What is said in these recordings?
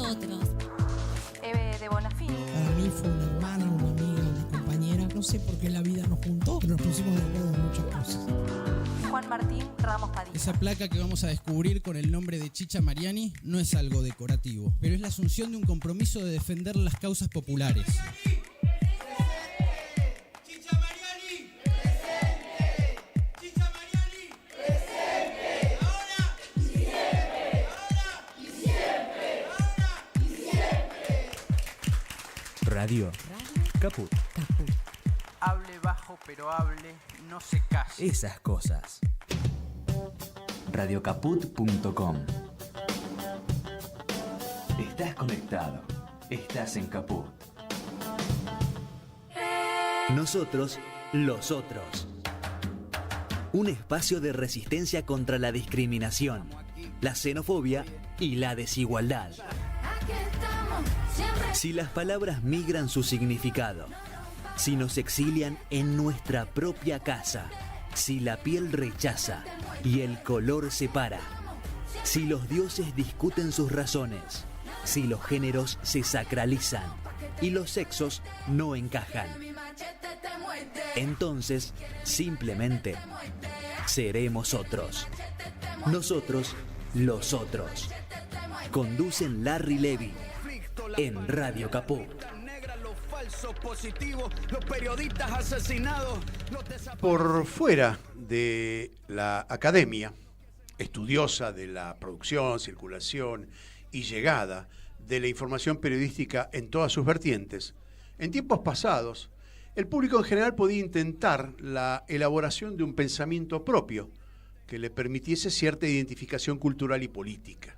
nosotros. Eve de Bonafini. Para mí fue una hermana, una amiga, una compañera. No sé por qué la vida nos juntó, pero nos pusimos de acuerdo en muchas cosas. Juan Martín Ramos Padilla. Esa placa que vamos a descubrir con el nombre de Chicha Mariani no es algo decorativo, pero es la asunción de un compromiso de defender las causas populares. Radio Caput. Hable bajo pero hable, no se case. Esas cosas. Radiocaput.com. Estás conectado. Estás en Caput. Nosotros, los otros. Un espacio de resistencia contra la discriminación, la xenofobia y la desigualdad. Si las palabras migran su significado, si nos exilian en nuestra propia casa, si la piel rechaza y el color separa, si los dioses discuten sus razones, si los géneros se sacralizan y los sexos no encajan, entonces simplemente seremos otros. Nosotros, los otros. Conducen Larry Levy en Radio Caput. Por fuera de la academia, estudiosa de la producción, circulación y llegada de la información periodística en todas sus vertientes, en tiempos pasados, el público en general podía intentar la elaboración de un pensamiento propio que le permitiese cierta identificación cultural y política.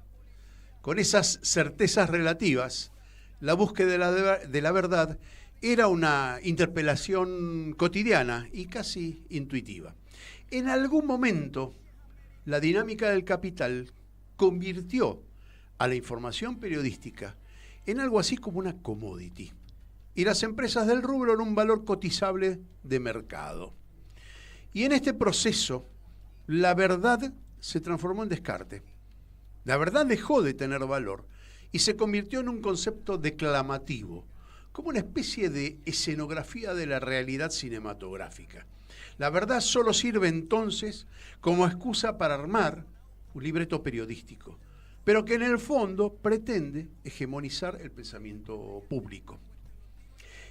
Con esas certezas relativas, la búsqueda de la verdad era una interpelación cotidiana y casi intuitiva. En algún momento, la dinámica del capital convirtió a la información periodística en algo así como una commodity, y las empresas del rubro en un valor cotizable de mercado. Y en este proceso, la verdad se transformó en descarte. La verdad dejó de tener valor y se convirtió en un concepto declamativo, como una especie de escenografía de la realidad cinematográfica. La verdad solo sirve entonces como excusa para armar un libreto periodístico, pero que en el fondo pretende hegemonizar el pensamiento público.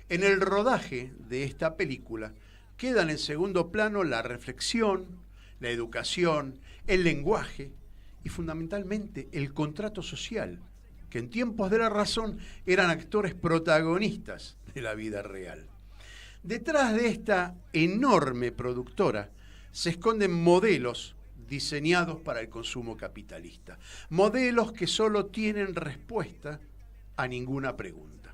En el rodaje de esta película quedan en segundo plano la reflexión, la educación, el lenguaje y fundamentalmente el contrato social, que en tiempos de la razón eran actores protagonistas de la vida real. Detrás de esta enorme productora se esconden modelos diseñados para el consumo capitalista, modelos que solo tienen respuesta a ninguna pregunta,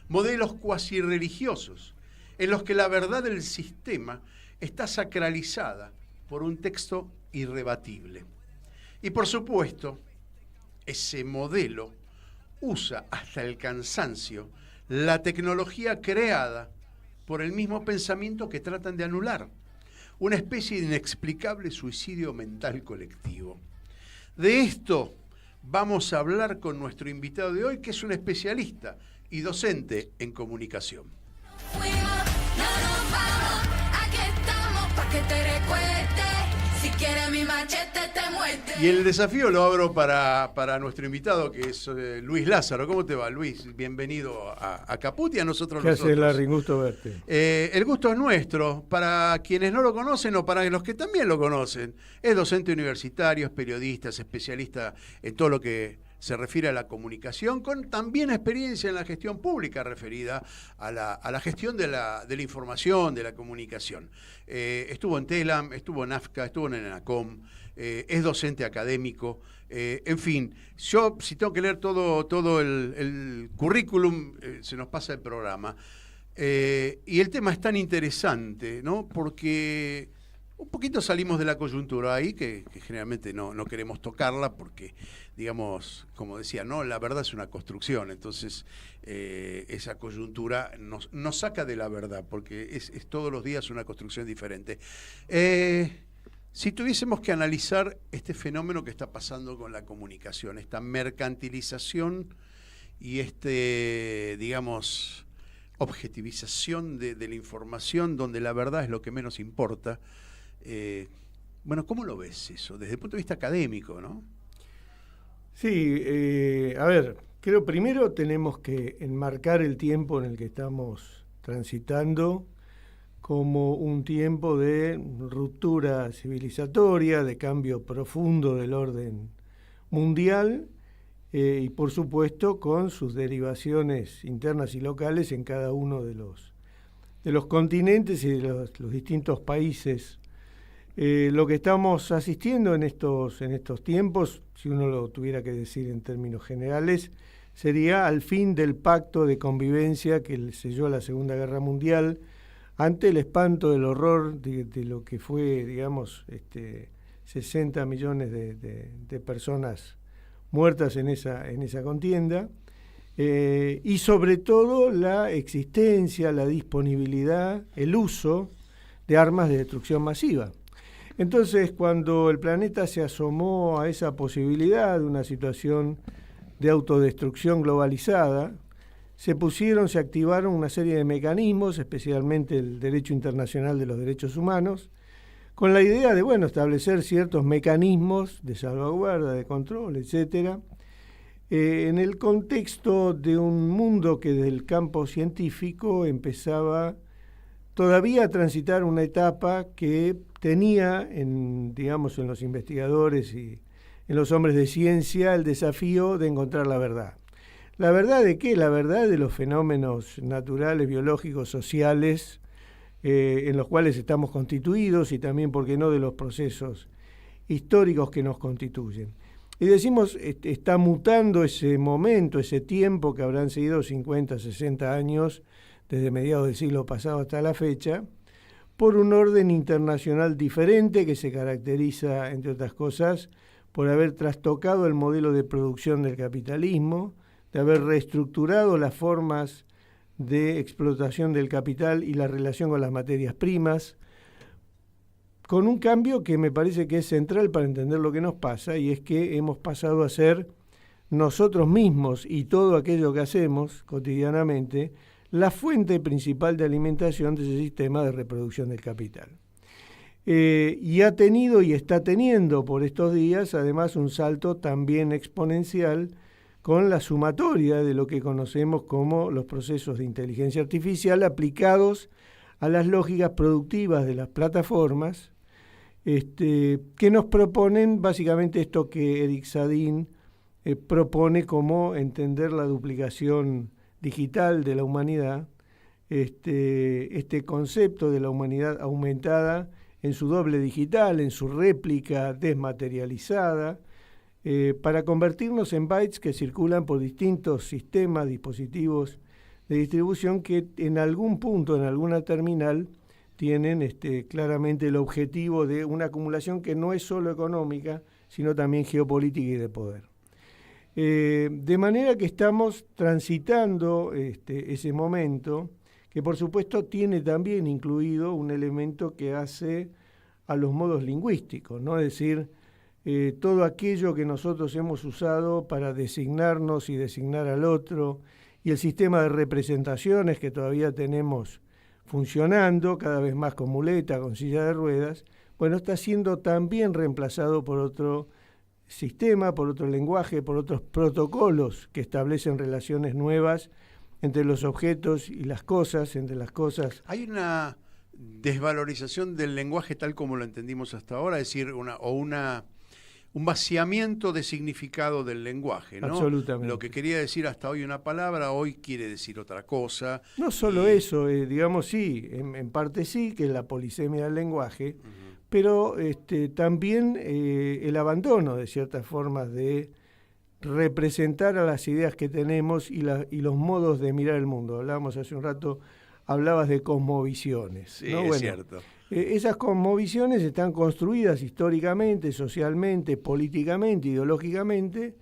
modelos cuasi religiosos en los que la verdad del sistema está sacralizada por un texto irrebatible. Y por supuesto, ese modelo usa hasta el cansancio la tecnología creada por el mismo pensamiento que tratan de anular, una especie de inexplicable suicidio mental colectivo. De esto vamos a hablar con nuestro invitado de hoy, que es un especialista y docente en comunicación. Y el desafío lo abro para nuestro invitado, que es Luis Lázaro. ¿Cómo te va, Luis? Bienvenido a Caput y a nosotros. ¿Qué haces, Larry? Gusto verte. El gusto es nuestro. Para quienes no lo conocen o para los que también lo conocen, es docente universitario, es periodista, es especialista en todo lo que se refiere a la comunicación, con también experiencia en la gestión pública referida a la gestión de la información, de la comunicación. Estuvo en TELAM, estuvo en AFCA, estuvo en ENACOM, es docente académico, en fin, yo si tengo que leer todo el currículum, se nos pasa el programa. Y el tema es tan interesante, ¿no? Porque un poquito salimos de la coyuntura ahí, que generalmente no queremos tocarla porque, digamos, como decía, no, la verdad es una construcción, entonces esa coyuntura nos saca de la verdad, porque es todos los días una construcción diferente. Si tuviésemos que analizar este fenómeno que está pasando con la comunicación, esta mercantilización y digamos, objetivización de la información donde la verdad es lo que menos importa. Bueno, ¿cómo lo ves eso? Desde el punto de vista académico, ¿no? Sí, a ver, creo primero tenemos que enmarcar el tiempo en el que estamos transitando como un tiempo de ruptura civilizatoria, de cambio profundo del orden mundial y por supuesto con sus derivaciones internas y locales en cada uno de los continentes y de los distintos países. Lo que estamos asistiendo en estos tiempos, si uno lo tuviera que decir en términos generales, sería al fin del pacto de convivencia que selló la Segunda Guerra Mundial, ante el espanto del horror de lo que fue, digamos, 60 millones de personas muertas en esa contienda, y sobre todo la existencia, la disponibilidad, el uso de armas de destrucción masiva. Entonces, cuando el planeta se asomó a esa posibilidad de una situación de autodestrucción globalizada, se activaron una serie de mecanismos, especialmente el derecho internacional de los derechos humanos, con la idea de, establecer ciertos mecanismos de salvaguarda, de control, etcétera, en el contexto de un mundo que desde el campo científico empezaba todavía a transitar una etapa que tenía en los investigadores y en los hombres de ciencia el desafío de encontrar la verdad. ¿La verdad de qué? La verdad de los fenómenos naturales, biológicos, sociales, en los cuales estamos constituidos y también, ¿por qué no?, de los procesos históricos que nos constituyen. Y decimos, está mutando ese momento, ese tiempo que habrán seguido 50, 60 años, desde mediados del siglo pasado hasta la fecha, por un orden internacional diferente que se caracteriza, entre otras cosas, por haber trastocado el modelo de producción del capitalismo, de haber reestructurado las formas de explotación del capital y la relación con las materias primas, con un cambio que me parece que es central para entender lo que nos pasa, y es que hemos pasado a ser nosotros mismos y todo aquello que hacemos cotidianamente la fuente principal de alimentación de ese sistema de reproducción del capital. Y ha tenido y está teniendo por estos días además un salto también exponencial con la sumatoria de lo que conocemos como los procesos de inteligencia artificial aplicados a las lógicas productivas de las plataformas, que nos proponen básicamente esto que Eric Sadin propone como entender la duplicación digital de la humanidad, este concepto de la humanidad aumentada en su doble digital, en su réplica desmaterializada, para convertirnos en bytes que circulan por distintos sistemas, dispositivos de distribución que en algún punto, en alguna terminal, tienen claramente el objetivo de una acumulación que no es solo económica, sino también geopolítica y de poder. De manera que estamos transitando ese momento, que por supuesto tiene también incluido un elemento que hace a los modos lingüísticos, ¿no? Es decir, todo aquello que nosotros hemos usado para designarnos y designar al otro, y el sistema de representaciones que todavía tenemos funcionando, cada vez más con muleta, con silla de ruedas, está siendo también reemplazado por otro sistema, por otro lenguaje, por otros protocolos que establecen relaciones nuevas entre los objetos y las cosas, entre las cosas. Hay una desvalorización del lenguaje tal como lo entendimos hasta ahora, es decir, un vaciamiento de significado del lenguaje, ¿no? Absolutamente. Lo que quería decir hasta hoy una palabra, hoy quiere decir otra cosa. No solo eso, digamos sí, en parte sí, que es la polisemia del lenguaje, pero también el abandono de ciertas formas de representar a las ideas que tenemos y los modos de mirar el mundo. Hablábamos hace un rato, hablabas de cosmovisiones, sí, ¿no? Es cierto. Esas cosmovisiones están construidas históricamente, socialmente, políticamente, ideológicamente,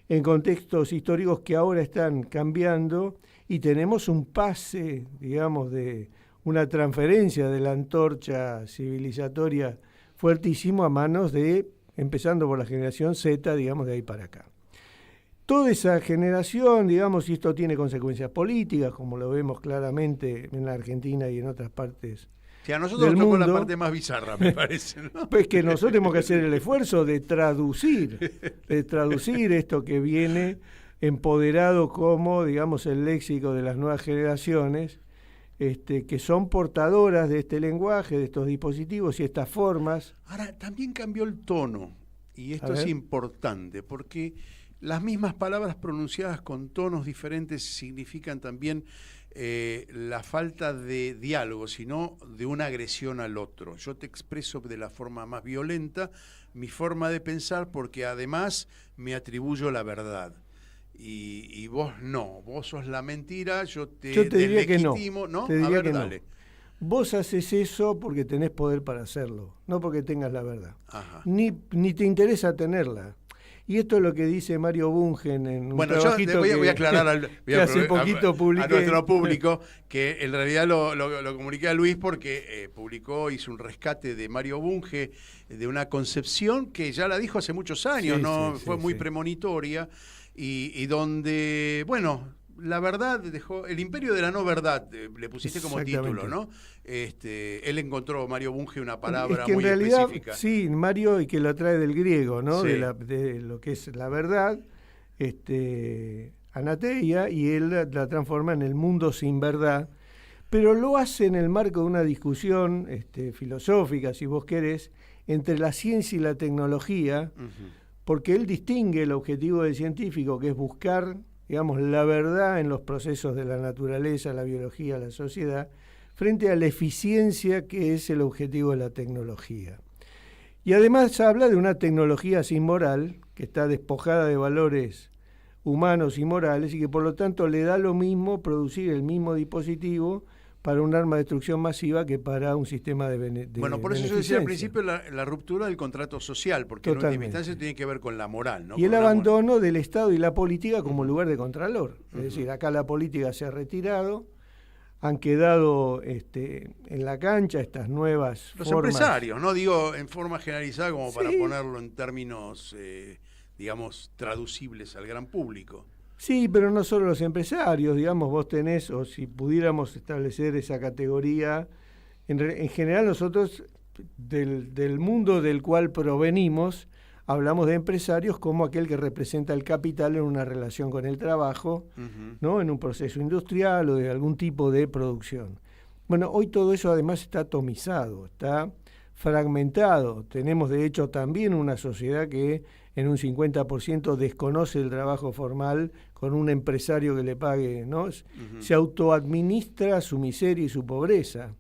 en contextos históricos que ahora están cambiando, y tenemos un pase, digamos, de una transferencia de la antorcha civilizatoria fuertísimo a manos de, empezando por la generación Z, digamos, de ahí para acá. toda esa generación, digamos, y esto tiene consecuencias políticas, como lo vemos claramente en la Argentina y en otras partes. Que a nosotros del nos tocó mundo, la parte más bizarra, me parece, ¿no? Pues que nosotros tenemos que hacer el esfuerzo de traducir esto que viene empoderado como, digamos, el léxico de las nuevas generaciones, que son portadoras de este lenguaje, de estos dispositivos y estas formas. Ahora, también cambió el tono, y esto es importante, porque las mismas palabras pronunciadas con tonos diferentes significan también la falta de diálogo, sino de una agresión al otro. Yo te expreso de la forma más violenta mi forma de pensar porque además me atribuyo la verdad. Y vos no, vos sos la mentira, yo te diría que no. ¿no? Te diría a ver, que dale. No. Vos haces eso porque tenés poder para hacerlo, no porque tengas la verdad. Ajá. Ni te interesa tenerla. Y esto es lo que dice Mario Bungen en un trabajito voy a aclarar hace poquito publiqué. A nuestro público que en realidad lo comuniqué a Luis porque hizo un rescate de Mario Bunge de una concepción que ya la dijo hace muchos años, fue muy premonitoria y donde, bueno, la verdad dejó, el imperio de la no verdad, le pusiste como título, ¿no? Él encontró, Mario Bunge, una palabra muy en realidad, específica. Sí, Mario, y que lo trae del griego, ¿no? Sí. De lo que es la verdad, anateia, y él la transforma en el mundo sin verdad, pero lo hace en el marco de una discusión filosófica, si vos querés, entre la ciencia y la tecnología, porque él distingue el objetivo del científico, que es buscar, digamos, la verdad en los procesos de la naturaleza, la biología, la sociedad, frente a la eficiencia que es el objetivo de la tecnología. Y además habla de una tecnología sin moral, que está despojada de valores humanos y morales, y que por lo tanto le da lo mismo producir el mismo dispositivo para un arma de destrucción masiva que para un sistema de bueno, por eso yo decía al principio la ruptura del contrato social, porque Totalmente. En última instancia tiene que ver con la moral, ¿no? Y el con abandono del Estado y la política como lugar de contralor. Es decir, acá la política se ha retirado, han quedado en la cancha estas nuevas los formas. Empresarios, no digo en forma generalizada como Sí. para ponerlo en términos, digamos, traducibles al gran público. Sí, pero no solo los empresarios, digamos, vos tenés, o si pudiéramos establecer esa categoría, en general nosotros del mundo del cual provenimos, hablamos de empresarios como aquel que representa el capital en una relación con el trabajo, ¿no? En un proceso industrial o de algún tipo de producción. Bueno, hoy todo eso además está atomizado, está fragmentado. Tenemos de hecho también una sociedad que en un 50% desconoce el trabajo formal con un empresario que le pague, ¿no? Se autoadministra su miseria y su pobreza.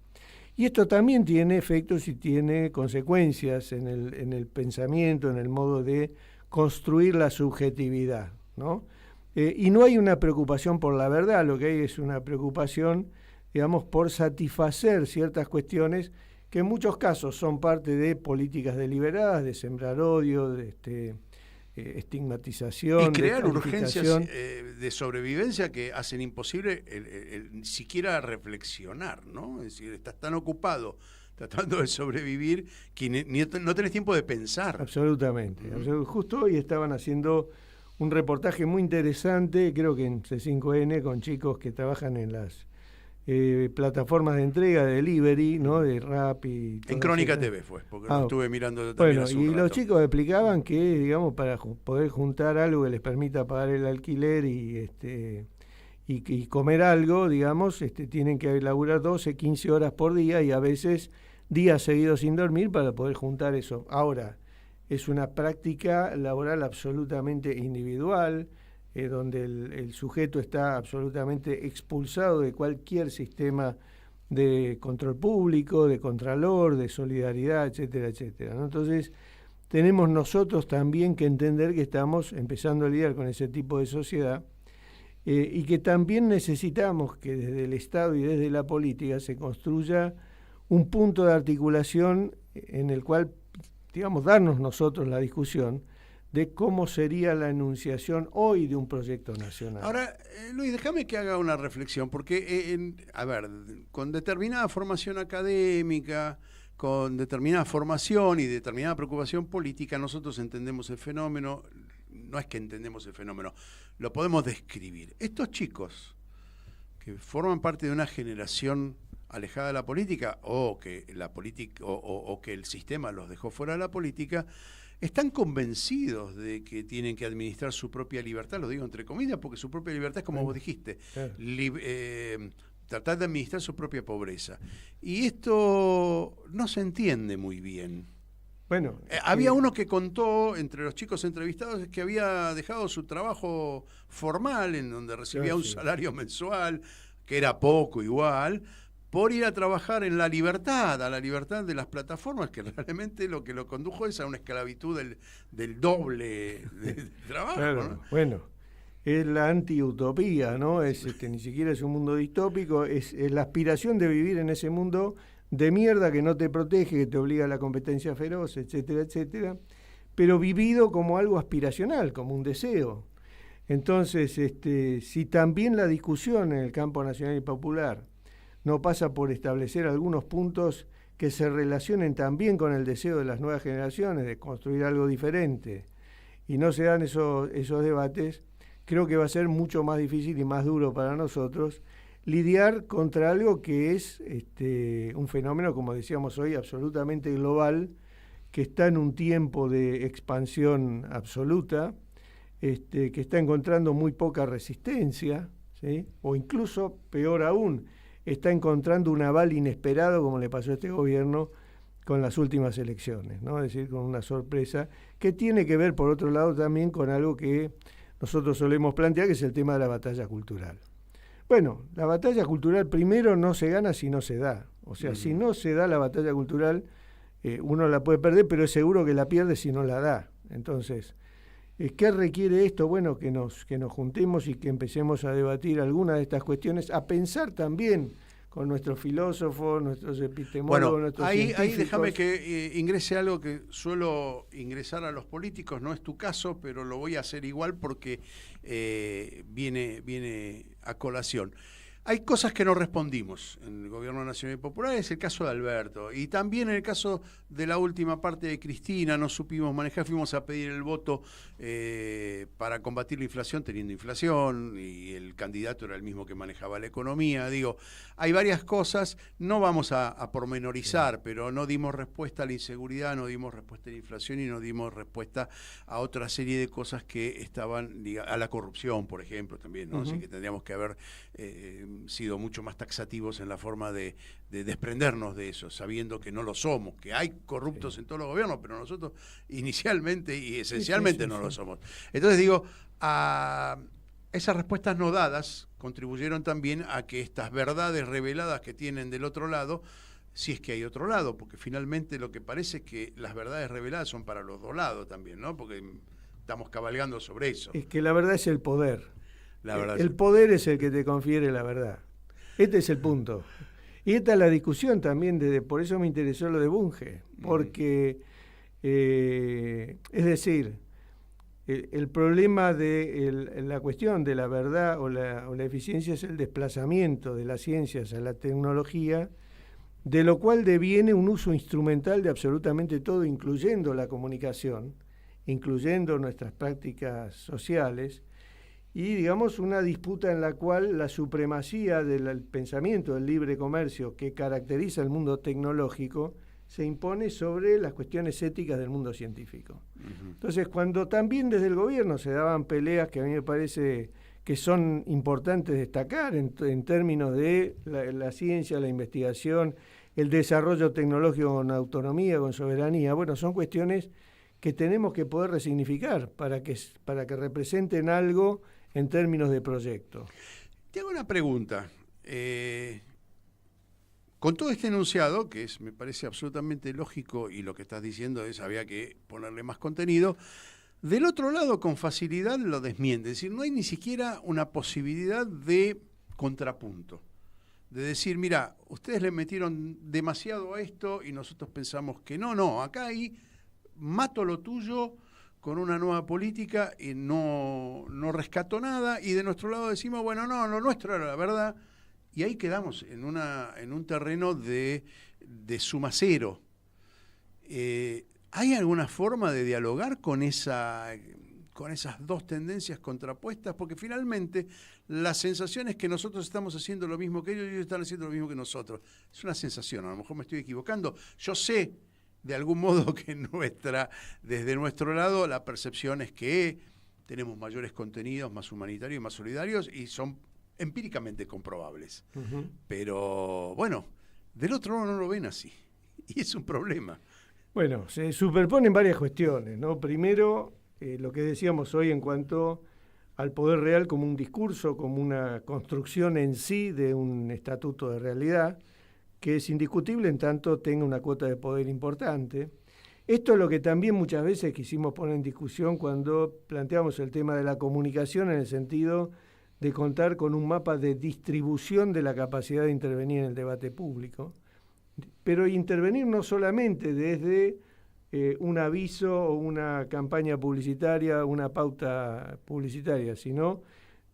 Y esto también tiene efectos y tiene consecuencias en el pensamiento, en el modo de construir la subjetividad, ¿no? Y no hay una preocupación por la verdad, lo que hay es una preocupación, digamos, por satisfacer ciertas cuestiones que en muchos casos son parte de políticas deliberadas, de sembrar odio, de estigmatización, y crear de urgencias de sobrevivencia que hacen imposible el siquiera reflexionar, ¿no? Es decir, estás tan ocupado tratando de sobrevivir que no tenés tiempo de pensar. Absolutamente. Justo hoy estaban haciendo un reportaje muy interesante, creo que en C5N, con chicos que trabajan en las plataformas de entrega, de delivery, ¿no? De Rappi. En Crónica TV fue, porque lo estuve mirando también. Bueno, y los chicos explicaban que, digamos, para poder juntar algo que les permita pagar el alquiler y comer algo, digamos, tienen que laburar 12, 15 horas por día y a veces días seguidos sin dormir para poder juntar eso. Ahora, es una práctica laboral absolutamente individual, donde el sujeto está absolutamente expulsado de cualquier sistema de control público, de contralor, de solidaridad, etcétera, etcétera, ¿no? Entonces, tenemos nosotros también que entender que estamos empezando a lidiar con ese tipo de sociedad y que también necesitamos que desde el Estado y desde la política se construya un punto de articulación en el cual, digamos, darnos nosotros la discusión de cómo sería la enunciación hoy de un proyecto nacional. Ahora, Luis, déjame que haga una reflexión, porque, con determinada formación académica, con determinada formación y determinada preocupación política, nosotros entendemos el fenómeno, no es que entendemos el fenómeno, lo podemos describir. Estos chicos que forman parte de una generación alejada de la política o que la política o que el sistema los dejó fuera de la política, están convencidos de que tienen que administrar su propia libertad, lo digo entre comillas, porque su propia libertad es como vos dijiste, Claro. tratar de administrar su propia pobreza. Y esto no se entiende muy bien. Bueno, Había uno que contó, entre los chicos entrevistados, que había dejado su trabajo formal, en donde recibía un salario mensual, que era poco igual, por ir a trabajar en a la libertad de las plataformas, que realmente lo que lo condujo es a una esclavitud del doble de trabajo. claro, ¿no? bueno, es la anti-utopía, ¿no? Ni siquiera es un mundo distópico, es la aspiración de vivir en ese mundo de mierda que no te protege, que te obliga a la competencia feroz, etcétera, etcétera, pero vivido como algo aspiracional, como un deseo. Entonces, si también la discusión en el campo nacional y popular no pasa por establecer algunos puntos que se relacionen también con el deseo de las nuevas generaciones de construir algo diferente, y no se dan esos debates, creo que va a ser mucho más difícil y más duro para nosotros lidiar contra algo que es un fenómeno, como decíamos hoy, absolutamente global, que está en un tiempo de expansión absoluta, que está encontrando muy poca resistencia, ¿sí? O incluso, peor aún, está encontrando un aval inesperado, como le pasó a este gobierno con las últimas elecciones, ¿no? Es decir, con una sorpresa que tiene que ver, por otro lado, también con algo que nosotros solemos plantear, que es el tema de la batalla cultural. Bueno, la batalla cultural primero no se gana si no se da. O sea, si no se da la batalla cultural, uno la puede perder, pero es seguro que la pierde si no la da. Entonces, ¿qué requiere esto? Bueno, que nos juntemos y que empecemos a debatir algunas de estas cuestiones, a pensar también con nuestros filósofos, nuestros epistemólogos, nuestros científicos. Ahí déjame que ingrese algo que suelo ingresar a los políticos, no es tu caso, pero lo voy a hacer igual porque viene a colación. Hay cosas que no respondimos en el Gobierno Nacional y Popular, es el caso de Alberto, y también en el caso de la última parte de Cristina, no supimos manejar, fuimos a pedir el voto para combatir la inflación teniendo inflación, y el candidato era el mismo que manejaba la economía. Digo, hay varias cosas, no vamos a pormenorizar, pero no dimos respuesta a la inseguridad, no dimos respuesta a la inflación y no dimos respuesta a otra serie de cosas que estaban ligadas a la corrupción, por ejemplo, también, ¿no? Así que tendríamos que haber sido mucho más taxativos en la forma de desprendernos de eso, sabiendo que no lo somos, que hay corruptos en todos los gobiernos, pero nosotros inicialmente y esencialmente no lo somos. Entonces digo, esas respuestas no dadas contribuyeron también a que estas verdades reveladas que tienen del otro lado, si es que hay otro lado, porque finalmente lo que parece es que las verdades reveladas son para los dos lados también, ¿no? Porque estamos cabalgando sobre eso. Es que la verdad es el poder. La verdad el poder es el que te confiere la verdad. Este es el punto. Y esta es la discusión también, por eso me interesó lo de Bunge, porque, es decir, el problema de la cuestión de la verdad o la eficiencia es el desplazamiento de las ciencias a la tecnología, de lo cual deviene un uso instrumental de absolutamente todo, incluyendo la comunicación, incluyendo nuestras prácticas sociales, y digamos una disputa en la cual la supremacía del pensamiento del libre comercio que caracteriza el mundo tecnológico se impone sobre las cuestiones éticas del mundo científico. Entonces, cuando también desde el gobierno se daban peleas que a mí me parece que son importantes destacar en términos de la ciencia, la investigación, el desarrollo tecnológico con autonomía, con soberanía, bueno, son cuestiones que tenemos que poder resignificar para que representen algo en términos de proyecto. Te hago una pregunta. Con todo este enunciado, que me parece absolutamente lógico, y lo que estás diciendo es había que ponerle más contenido, del otro lado con facilidad lo desmiente. Es decir, no hay ni siquiera una posibilidad de contrapunto. De decir, mira, ustedes le metieron demasiado a esto y nosotros pensamos que no, acá hay mato lo tuyo con una nueva política y no rescato nada, y de nuestro lado decimos, bueno, no, lo nuestro era la verdad, y ahí quedamos en un terreno de suma cero. ¿Hay alguna forma de dialogar con esa con esas dos tendencias contrapuestas, porque finalmente la sensación es que nosotros estamos haciendo lo mismo que ellos y ellos están haciendo lo mismo que nosotros. Es una sensación, a lo mejor me estoy equivocando. Yo sé de algún modo que desde nuestro lado la percepción es que tenemos mayores contenidos, más humanitarios y más solidarios, y son empíricamente comprobables. Uh-huh. Pero bueno, del otro lado no lo ven así, y es un problema. Bueno, se superponen varias cuestiones, ¿no? Primero, lo que decíamos hoy en cuanto al poder real como un discurso, como una construcción en sí de un estatuto de realidad, que es indiscutible en tanto tenga una cuota de poder importante. Esto es lo que también muchas veces quisimos poner en discusión cuando planteamos el tema de la comunicación, en el sentido de contar con un mapa de distribución de la capacidad de intervenir en el debate público, pero intervenir no solamente desde un aviso o una campaña publicitaria, una pauta publicitaria, sino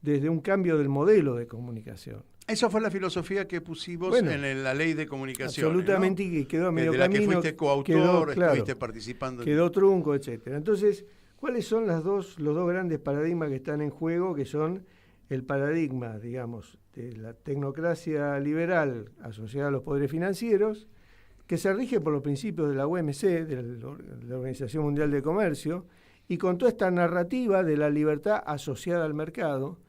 desde un cambio del modelo de comunicación. Esa fue la filosofía que pusimos en la ley de comunicación. Absolutamente, ¿no? Y quedó a medio de la camino. Que fuiste coautor, estuviste participando. Quedó trunco, etcétera. Entonces, ¿cuáles son los dos grandes paradigmas que están en juego? Que son el paradigma, digamos, de la tecnocracia liberal asociada a los poderes financieros, que se rige por los principios de la OMC, de la Organización Mundial de Comercio, y con toda esta narrativa de la libertad asociada al mercado.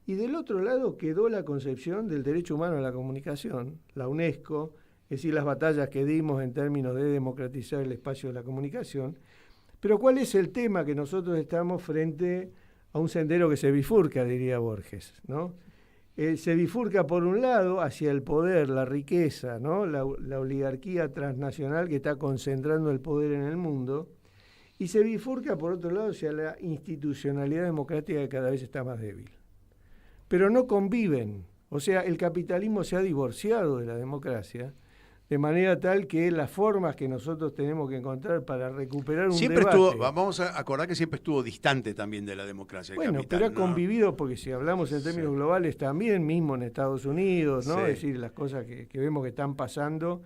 Y del otro lado quedó la concepción del derecho humano a la comunicación, la UNESCO, es decir, las batallas que dimos en términos de democratizar el espacio de la comunicación. Pero ¿cuál es el tema? Que nosotros estamos frente a un sendero que se bifurca, diría Borges, ¿no? Se bifurca por un lado hacia el poder, la riqueza, ¿no? La oligarquía transnacional que está concentrando el poder en el mundo, y se bifurca por otro lado hacia la institucionalidad democrática que cada vez está más débil. Pero no conviven, o sea, el capitalismo se ha divorciado de la democracia, de manera tal que las formas que nosotros tenemos que encontrar para recuperar un debate... Vamos a acordar que siempre estuvo distante también de la democracia. Bueno, capital, pero ha convivido, porque si hablamos en términos globales también, mismo en Estados Unidos, ¿no? Sí. Es decir, las cosas que vemos que están pasando,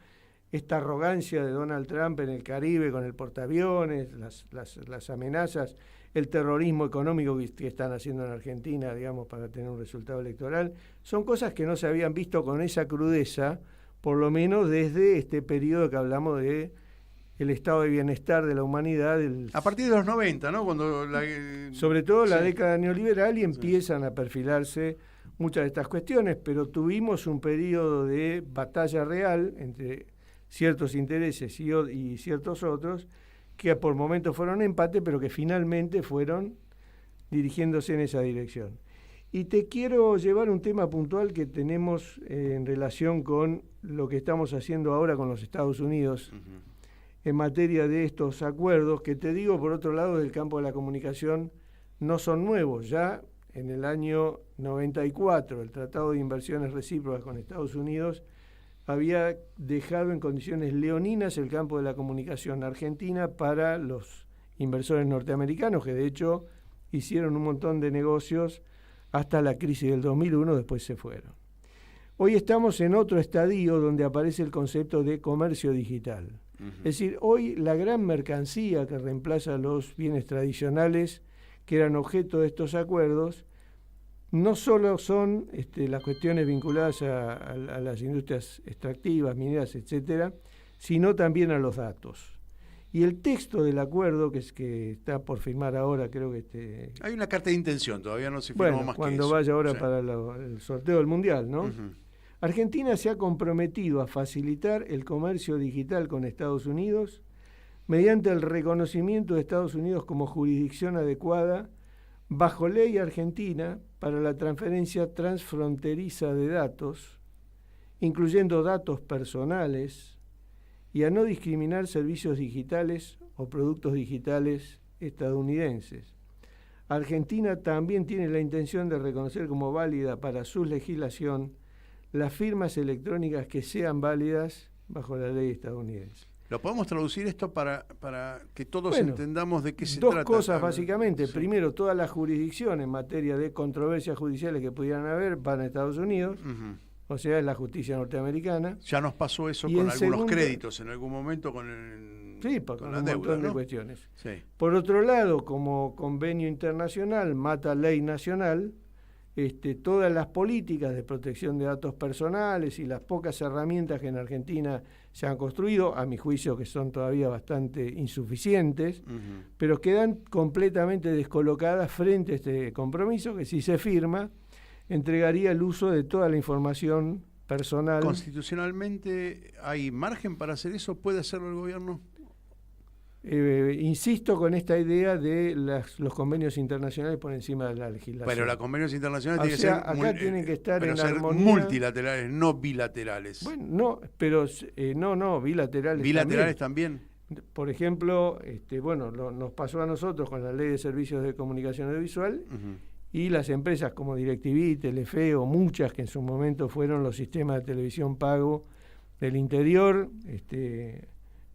esta arrogancia de Donald Trump en el Caribe con el portaaviones, las amenazas, el terrorismo económico que están haciendo en Argentina, digamos, para tener un resultado electoral, son cosas que no se habían visto con esa crudeza, por lo menos desde este periodo que hablamos de el estado de bienestar de la humanidad. A partir de los 90, ¿no? Cuando sobre todo la década neoliberal, y empiezan a perfilarse muchas de estas cuestiones, pero tuvimos un periodo de batalla real entre ciertos intereses y ciertos otros, que por momentos fueron empate, pero que finalmente fueron dirigiéndose en esa dirección. Y te quiero llevar un tema puntual que tenemos en relación con lo que estamos haciendo ahora con los Estados Unidos en materia de estos acuerdos, que te digo, por otro lado, del campo de la comunicación, no son nuevos. Ya en el año 94, el Tratado de Inversiones Recíprocas con Estados Unidos había dejado en condiciones leoninas el campo de la comunicación argentina para los inversores norteamericanos, que de hecho hicieron un montón de negocios hasta la crisis del 2001, después se fueron. Hoy estamos en otro estadio donde aparece el concepto de comercio digital. Es decir, hoy la gran mercancía que reemplaza los bienes tradicionales que eran objeto de estos acuerdos no solo son las cuestiones vinculadas a las industrias extractivas, mineras, etcétera, sino también a los datos. Y el texto del acuerdo, que está por firmar ahora, creo que... Hay una carta de intención, todavía no se firmó más que eso. Cuando vaya ahora para el sorteo del Mundial, ¿no? Argentina se ha comprometido a facilitar el comercio digital con Estados Unidos mediante el reconocimiento de Estados Unidos como jurisdicción adecuada bajo ley argentina para la transferencia transfronteriza de datos, incluyendo datos personales, y a no discriminar servicios digitales o productos digitales estadounidenses. Argentina también tiene la intención de reconocer como válida para su legislación las firmas electrónicas que sean válidas bajo la ley estadounidense. ¿Lo podemos traducir esto para que todos entendamos de qué se trata? Dos cosas básicamente. Sí. Primero, toda la jurisdicción en materia de controversias judiciales que pudieran haber van a Estados Unidos, o sea, es la justicia norteamericana. Ya nos pasó eso con algunos créditos en algún momento con Sí, con un montón de cuestiones. Sí. Por otro lado, como convenio internacional mata ley nacional, todas las políticas de protección de datos personales y las pocas herramientas que en Argentina se han construido, a mi juicio que son todavía bastante insuficientes, pero quedan completamente descolocadas frente a este compromiso que, si se firma, entregaría el uso de toda la información personal. ¿Constitucionalmente hay margen para hacer eso? ¿Puede hacerlo el gobierno? Insisto con esta idea de los convenios internacionales por encima de la legislación. Pero los convenios internacionales tienen que estar en ser armonía. Multilaterales, no bilaterales. Bueno, no, pero no, bilaterales. ¿Bilaterales también? Por ejemplo, nos pasó a nosotros con la Ley de Servicios de Comunicación Audiovisual, y las empresas como DirecTV, Telefe o muchas que en su momento fueron los sistemas de televisión pago del interior,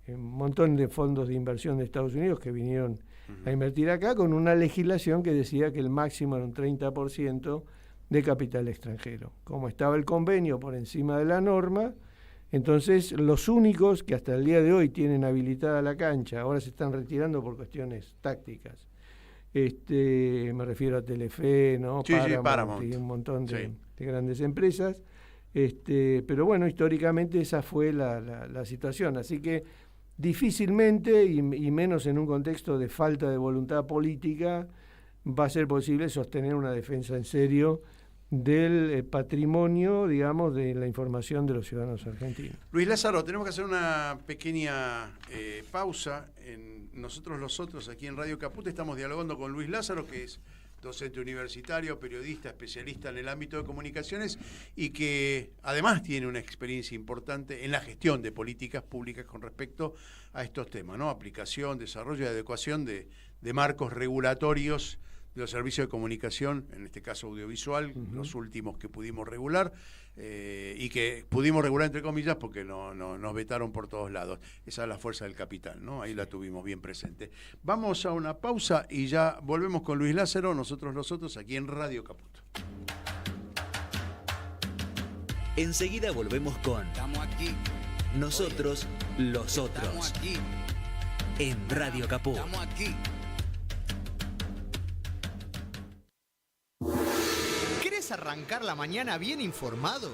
un montón de fondos de inversión de Estados Unidos que vinieron a invertir acá con una legislación que decía que el máximo era un 30% de capital extranjero. Como estaba el convenio por encima de la norma, entonces los únicos que hasta el día de hoy tienen habilitada la cancha, ahora se están retirando por cuestiones tácticas. Me refiero a Telefe, ¿no? Sí, Paramount y un montón de grandes empresas. Pero bueno, históricamente esa fue la situación. Así que difícilmente, y menos en un contexto de falta de voluntad política, va a ser posible sostener una defensa en serio del patrimonio, digamos, de la información de los ciudadanos argentinos. Luis Lázaro, tenemos que hacer una pequeña pausa. En Nosotros los Otros, aquí en Radio Caput, estamos dialogando con Luis Lázaro, que es docente universitario, periodista, especialista en el ámbito de comunicaciones y que además tiene una experiencia importante en la gestión de políticas públicas con respecto a estos temas, ¿no? Aplicación, desarrollo y adecuación de marcos regulatorios de los servicios de comunicación, en este caso audiovisual, los últimos que pudimos regular, y que pudimos regular entre comillas porque nos vetaron por todos lados. Esa es la fuerza del capital, ¿no? Ahí la tuvimos bien presente. Vamos a una pausa y ya volvemos con Luis Lázaro, Nosotros los Otros, aquí en Radio Caput. Enseguida volvemos con Estamos aquí. Nosotros los Otros. Estamos aquí. En Radio Caput. Estamos aquí. ¿Querés arrancar la mañana bien informado?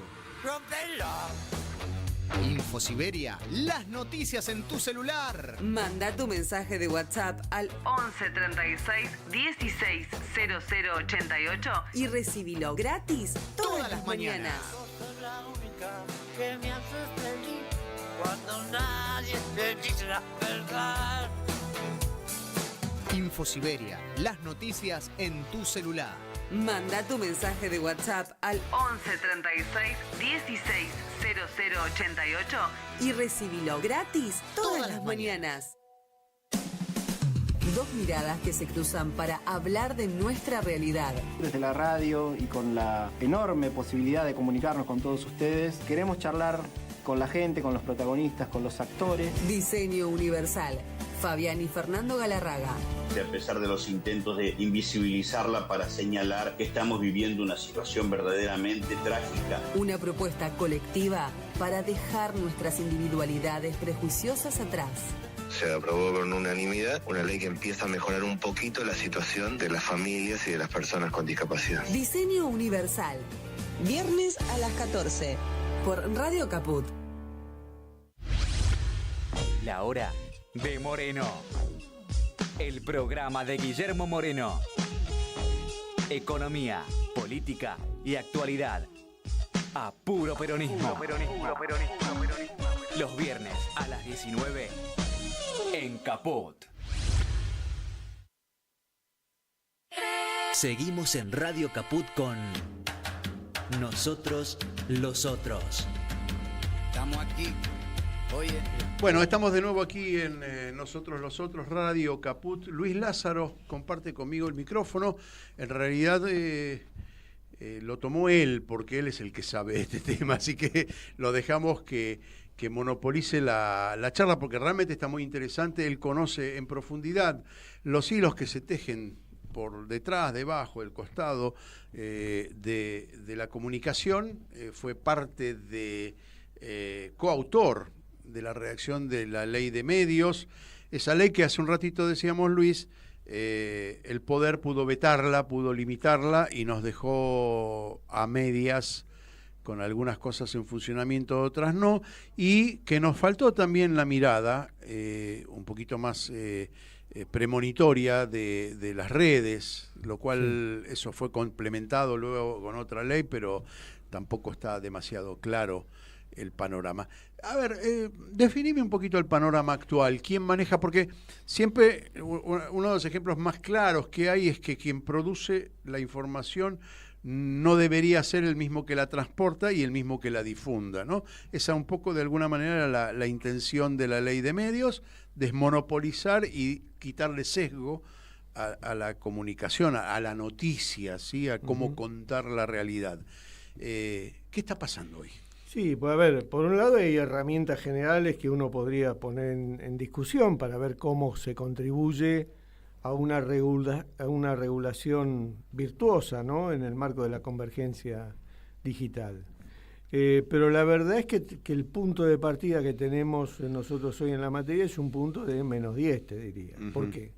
Infosiberia, las noticias en tu celular. Manda tu mensaje de WhatsApp al 11 36 16 00 88 y recibilo gratis todas las mañanas. Sos la única que me haces feliz cuando nadie te dice la verdad. Infosiberia, las noticias en tu celular. Manda tu mensaje de WhatsApp al 11 36 16 00 88 y recibilo gratis todas las mañanas. Dos miradas que se cruzan para hablar de nuestra realidad. Desde la radio y con la enorme posibilidad de comunicarnos con todos ustedes, queremos charlar con la gente, con los protagonistas, con los actores. Diseño Universal. Fabián y Fernando Galarraga. A pesar de los intentos de invisibilizarla para señalar que estamos viviendo una situación verdaderamente trágica. Una propuesta colectiva para dejar nuestras individualidades prejuiciosas atrás. Se aprobó con unanimidad una ley que empieza a mejorar un poquito la situación de las familias y de las personas con discapacidad. Diseño Universal. Viernes a las 14 por Radio Caput. La hora de Moreno. El programa de Guillermo Moreno. Economía, política y actualidad. A puro peronismo. Los viernes a las 19 en Caput. Seguimos en Radio Caput con Nosotros los Otros. Estamos aquí. Oye. Bueno, estamos de nuevo aquí en Nosotros los Otros, Radio Caput. Luis Lázaro comparte conmigo el micrófono. En realidad lo tomó él, porque él es el que sabe de este tema, así que lo dejamos que monopolice la charla, porque realmente está muy interesante. Él conoce en profundidad los hilos que se tejen por detrás, debajo, del costado de la comunicación. Fue parte de coautor de la redacción de la ley de medios, esa ley que hace un ratito decíamos, Luis, el poder pudo vetarla, pudo limitarla y nos dejó a medias con algunas cosas en funcionamiento, otras no, y que nos faltó también la mirada un poquito más premonitoria de las redes, lo cual eso fue complementado luego con otra ley, pero tampoco está demasiado claro el panorama. A ver, definime un poquito el panorama actual. ¿Quién maneja? Porque siempre uno de los ejemplos más claros que hay es que quien produce la información no debería ser el mismo que la transporta y el mismo que la difunda, ¿no? Esa un poco de alguna manera era la intención de la ley de medios, desmonopolizar y quitarle sesgo a la comunicación, a la noticia, ¿sí? A cómo contar la realidad. ¿Qué está pasando hoy? Sí, pues a ver, por un lado hay herramientas generales que uno podría poner en discusión para ver cómo se contribuye a una regulación virtuosa, ¿no?, en el marco de la convergencia digital. Pero la verdad es que el punto de partida que tenemos nosotros hoy en la materia es un punto de -10, te diría. ¿Por qué?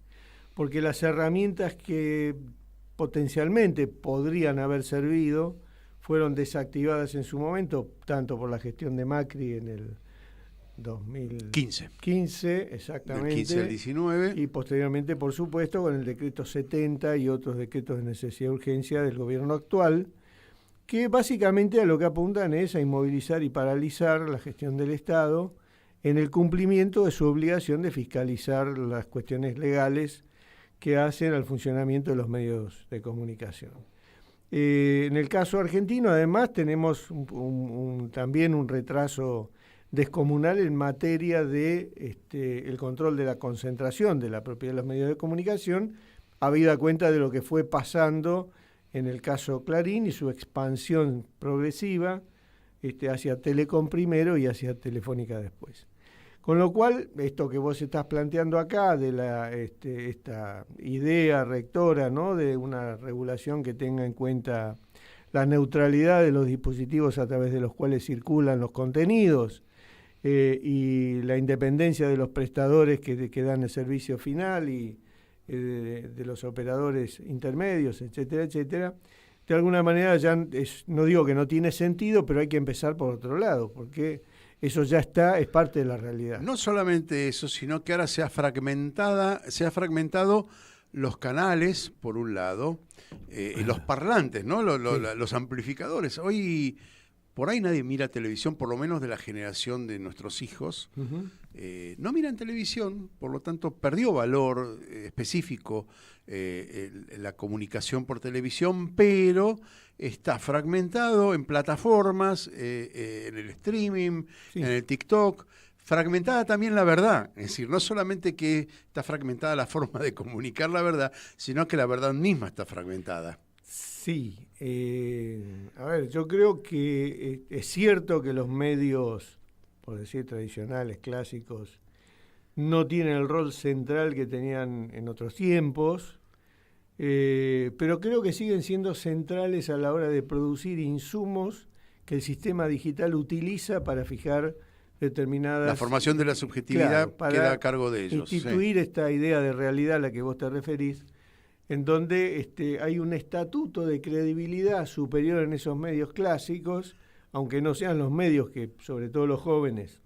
Porque las herramientas que potencialmente podrían haber servido fueron desactivadas en su momento, tanto por la gestión de Macri en el 2015, exactamente. Del 15 al 19. Y posteriormente, por supuesto, con el decreto 70 y otros decretos de necesidad y urgencia del gobierno actual, que básicamente a lo que apuntan es a inmovilizar y paralizar la gestión del Estado en el cumplimiento de su obligación de fiscalizar las cuestiones legales que hacen al funcionamiento de los medios de comunicación. En el caso argentino, además, tenemos también un retraso descomunal en materia de el control de la concentración de la propiedad de los medios de comunicación, habida cuenta de lo que fue pasando en el caso Clarín y su expansión progresiva hacia Telecom primero y hacia Telefónica después. Con lo cual, esto que vos estás planteando acá, de esta idea rectora, ¿no?, de una regulación que tenga en cuenta la neutralidad de los dispositivos a través de los cuales circulan los contenidos y la independencia de los prestadores que dan el servicio final y de los operadores intermedios, etcétera, etcétera, de alguna manera ya no digo que no tiene sentido, pero hay que empezar por otro lado, porque eso ya es parte de la realidad. No solamente eso, sino que ahora se ha fragmentado los canales, por un lado, los parlantes, ¿no? Los amplificadores. Hoy, por ahí nadie mira televisión, por lo menos de la generación de nuestros hijos. No miran televisión, por lo tanto perdió valor específico la comunicación por televisión, pero está fragmentado en plataformas, en el streaming, en el TikTok. Fragmentada también la verdad, es decir, no solamente que está fragmentada la forma de comunicar la verdad, sino que la verdad misma está fragmentada. Sí, a ver, yo creo que es cierto que los medios, por decir tradicionales, clásicos, no tienen el rol central que tenían en otros tiempos, pero creo que siguen siendo centrales a la hora de producir insumos que el sistema digital utiliza para fijar determinadas... La formación de la subjetividad, claro, queda a cargo de ellos. Instituir esta idea de realidad a la que vos te referís, en donde hay un estatuto de credibilidad superior en esos medios clásicos, aunque no sean los medios que, sobre todo los jóvenes,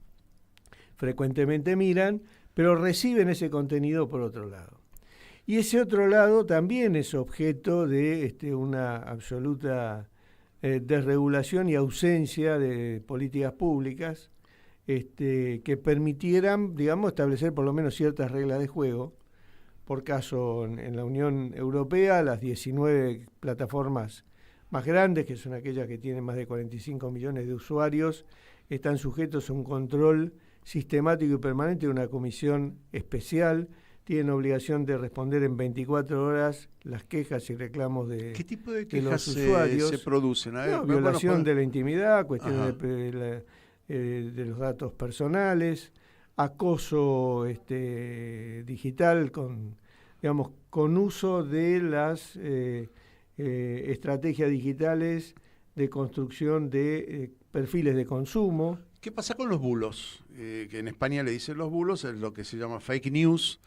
frecuentemente miran, pero reciben ese contenido por otro lado. Y ese otro lado también es objeto de una absoluta desregulación y ausencia de políticas públicas que permitieran, digamos, establecer por lo menos ciertas reglas de juego. Por caso, en la Unión Europea, las 19 plataformas más grandes, que son aquellas que tienen más de 45 millones de usuarios, están sujetos a un control sistemático y permanente de una comisión especial. Tienen obligación de responder en 24 horas las quejas y reclamos de, ¿qué tipo de quejas los usuarios? Se producen? Violación de la intimidad, cuestiones de los datos personales, acoso digital con uso de las estrategias digitales de construcción de perfiles de consumo. ¿Qué pasa con los bulos? Que en España le dicen los bulos, es lo que se llama fake news.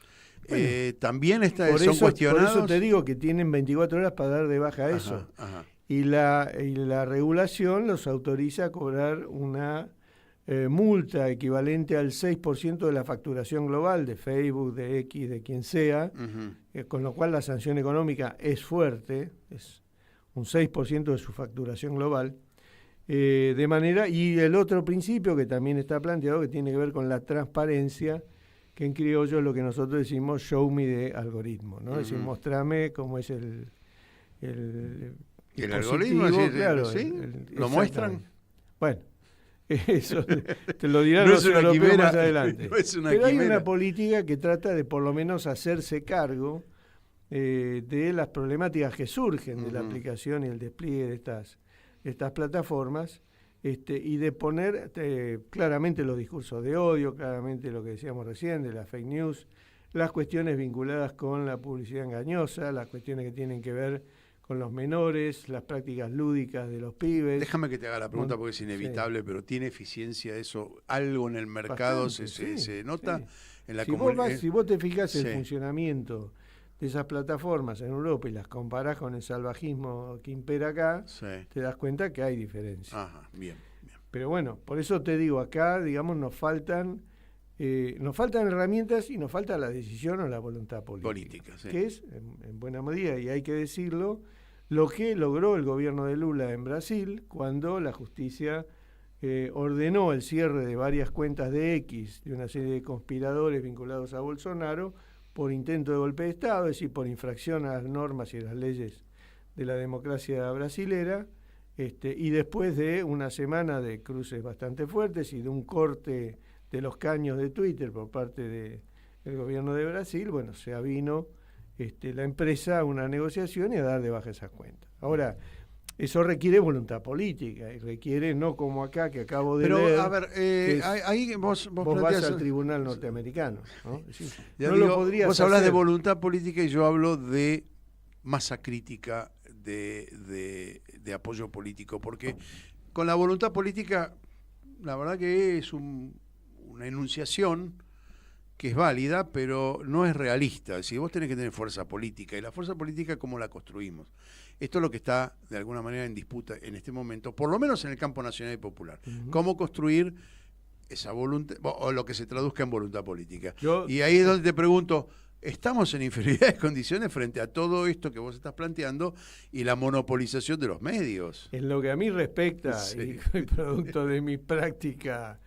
Bueno, también son cuestionados. Por eso te digo que tienen 24 horas para dar de baja eso. Ajá. Y la regulación los autoriza a cobrar una multa equivalente al 6% de la facturación global de Facebook, de X, de quien sea, con lo cual la sanción económica es fuerte, es un 6% de su facturación global. De manera, y el otro principio que también está planteado, que tiene que ver con la transparencia, que en criollo es lo que nosotros decimos show me de algoritmo, ¿no? Es decir, mostrame cómo es el algoritmo, claro, ¿sí? ¿Lo muestran? Bueno, eso te lo dirán no los europeos más adelante. No es una Pero quimera. hay una política que trata de por lo menos hacerse cargo de las problemáticas que surgen de la aplicación y el despliegue de estas plataformas, y de poner claramente los discursos de odio, claramente lo que decíamos recién de las fake news, las cuestiones vinculadas con la publicidad engañosa, las cuestiones que tienen que ver con los menores, las prácticas lúdicas de los pibes. Déjame que te haga la pregunta porque es inevitable, pero ¿tiene eficiencia eso? ¿Algo en el mercado bastante, se nota? Sí. En la Si vos te fijas el funcionamiento de esas plataformas en Europa y las comparás con el salvajismo que impera acá, te das cuenta que hay diferencias. Ajá, bien. Pero bueno, por eso te digo, acá, digamos, nos faltan herramientas y nos falta la decisión o la voluntad política. Que es, en buena medida, y hay que decirlo, lo que logró el gobierno de Lula en Brasil cuando la justicia ordenó el cierre de varias cuentas de X de una serie de conspiradores vinculados a Bolsonaro por intento de golpe de Estado, es decir, por infracción a las normas y las leyes de la democracia brasilera, y después de una semana de cruces bastante fuertes y de un corte de los caños de Twitter por parte del gobierno de Brasil, bueno, se avino la empresa a una negociación y a dar de baja esas cuentas. Ahora, eso requiere voluntad política y requiere, no como acá, que acabo de leer. Pero, a ver, ahí vos vas al tribunal norteamericano, ¿no? Sí. No lo podrías vos hablas hacer. de voluntad política y yo hablo de masa crítica, de apoyo político, porque con la voluntad política, la verdad que es una enunciación que es válida, pero no es realista. Es decir, vos tenés que tener fuerza política, y la fuerza política, ¿cómo la construimos? Esto es lo que está, de alguna manera, en disputa en este momento, por lo menos en el campo nacional y popular. ¿Cómo construir esa voluntad, o lo que se traduzca en voluntad política? Y ahí es donde te pregunto, ¿estamos en inferioridad de condiciones frente a todo esto que vos estás planteando y la monopolización de los medios? En lo que a mí respecta, y producto de mi práctica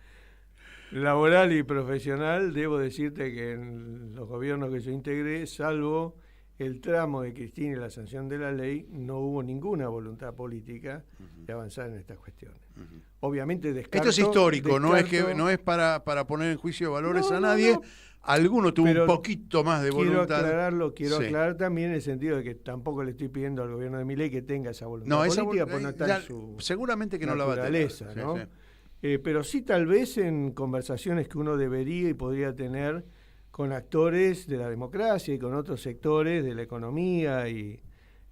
laboral y profesional, debo decirte que en los gobiernos que yo integré, salvo el tramo de Cristina y la sanción de la ley, no hubo ninguna voluntad política de avanzar en estas cuestiones. Obviamente descarto... Esto es histórico, no es para poner en juicio de valores a nadie. Alguno tuvo un poquito más de voluntad. Quiero aclarar también en el sentido de que tampoco le estoy pidiendo al gobierno de Milei que tenga esa voluntad política, porque no está en su seguramente que no la va a tener. ¿no? Pero sí, tal vez en conversaciones que uno debería y podría tener con actores de la democracia y con otros sectores de la economía y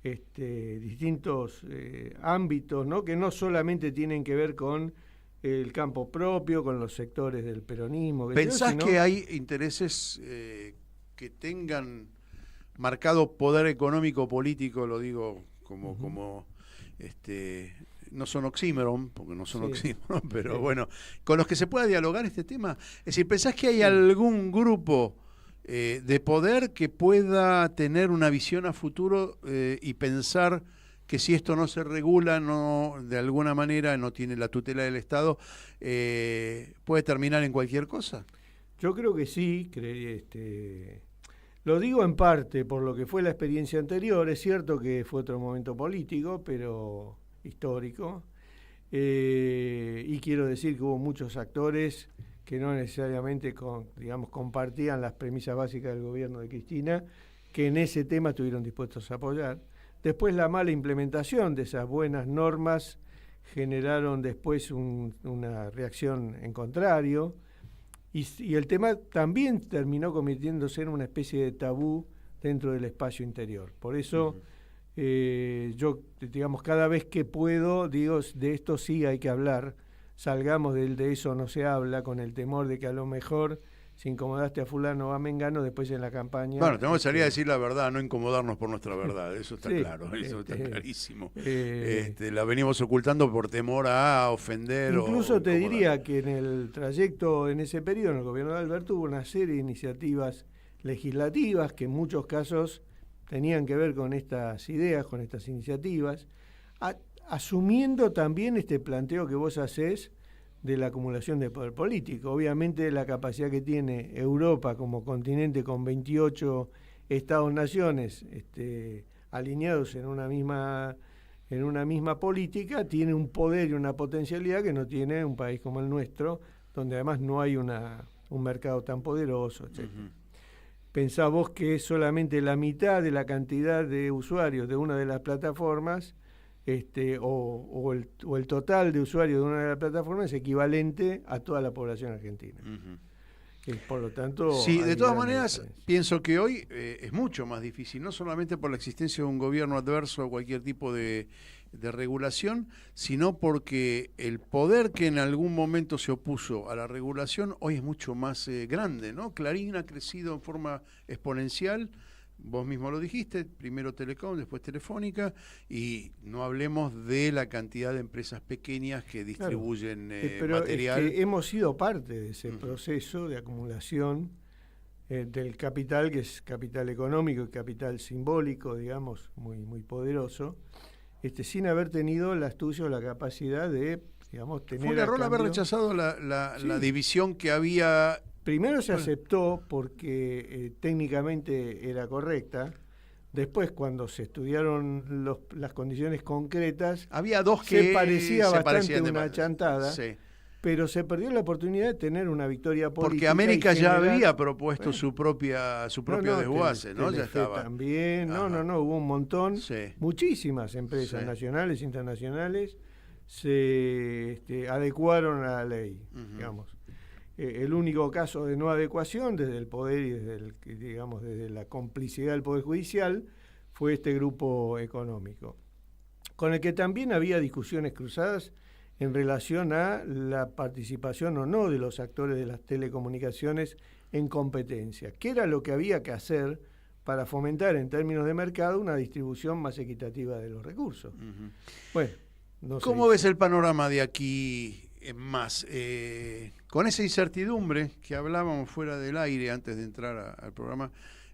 distintos ámbitos, ¿no? Que no solamente tienen que ver con el campo propio, con los sectores del peronismo. ¿Pensás que hay intereses que tengan marcado poder económico político, lo digo como no son oxímoron, porque no son oxímoron, pero bueno, con los que se pueda dialogar este tema? Es decir, ¿pensás que hay algún grupo de poder que pueda tener una visión a futuro y pensar que si esto no se regula, no de alguna manera no tiene la tutela del Estado, puede terminar en cualquier cosa? Yo creo que sí, lo digo en parte por lo que fue la experiencia anterior. Es cierto que fue otro momento político, pero histórico, y quiero decir que hubo muchos actores que no necesariamente compartían las premisas básicas del gobierno de Cristina, que en ese tema estuvieron dispuestos a apoyar. Después la mala implementación de esas buenas normas generaron después una reacción en contrario, y el tema también terminó convirtiéndose en una especie de tabú dentro del espacio interior. Por eso yo, cada vez que puedo, digo, de esto sí hay que hablar, salgamos de eso no se habla, con el temor de que a lo mejor si incomodaste a fulano o a mengano, después en la campaña... Bueno, tenemos que salir a decir la verdad, no incomodarnos por nuestra verdad, eso está sí, claro, eso está clarísimo. La venimos ocultando por temor a ofender. Incluso te diría que en el trayecto, en ese periodo, en el gobierno de Alberto, hubo una serie de iniciativas legislativas que en muchos casos tenían que ver con estas ideas, con estas iniciativas, asumiendo también este planteo que vos hacés de la acumulación de poder político. Obviamente la capacidad que tiene Europa como continente con 28 Estados-naciones alineados en una misma política, tiene un poder y una potencialidad que no tiene un país como el nuestro, donde además no hay un mercado tan poderoso, etc. Pensá vos que solamente la mitad de la cantidad de usuarios de una de las plataformas o el total de usuarios de una de las plataformas es equivalente a toda la población argentina. Por lo tanto... Sí, de todas maneras, pienso que hoy es mucho más difícil, no solamente por la existencia de un gobierno adverso a cualquier tipo de regulación, sino porque el poder que en algún momento se opuso a la regulación hoy es mucho más grande, ¿no? Clarín ha crecido en forma exponencial. Vos mismo lo dijiste, primero Telecom, después Telefónica, y no hablemos de la cantidad de empresas pequeñas que distribuyen pero material. Es que hemos sido parte de ese proceso de acumulación del capital, que es capital económico y capital simbólico, digamos, muy, muy poderoso, sin haber tenido la astucia o la capacidad de, digamos, tener... Fue un error haber rechazado la división que había... Primero se aceptó porque técnicamente era correcta. Después, cuando se estudiaron las condiciones concretas, había dos que se parecía se bastante parecían una chantada, sí. Pero se perdió la oportunidad de tener una victoria política. Porque América ya general, había propuesto su propio desguace, ¿no? Ya estaba. También, hubo un montón, muchísimas empresas nacionales, internacionales, se adecuaron a la ley, digamos. El único caso de no adecuación desde el poder y desde la complicidad del Poder Judicial fue este grupo económico, con el que también había discusiones cruzadas en relación a la participación o no de los actores de las telecomunicaciones en competencia. ¿Qué era lo que había que hacer para fomentar en términos de mercado una distribución más equitativa de los recursos? Bueno, no sé. ¿Cómo ves el panorama de aquí en más? Con esa incertidumbre que hablábamos fuera del aire antes de entrar al programa,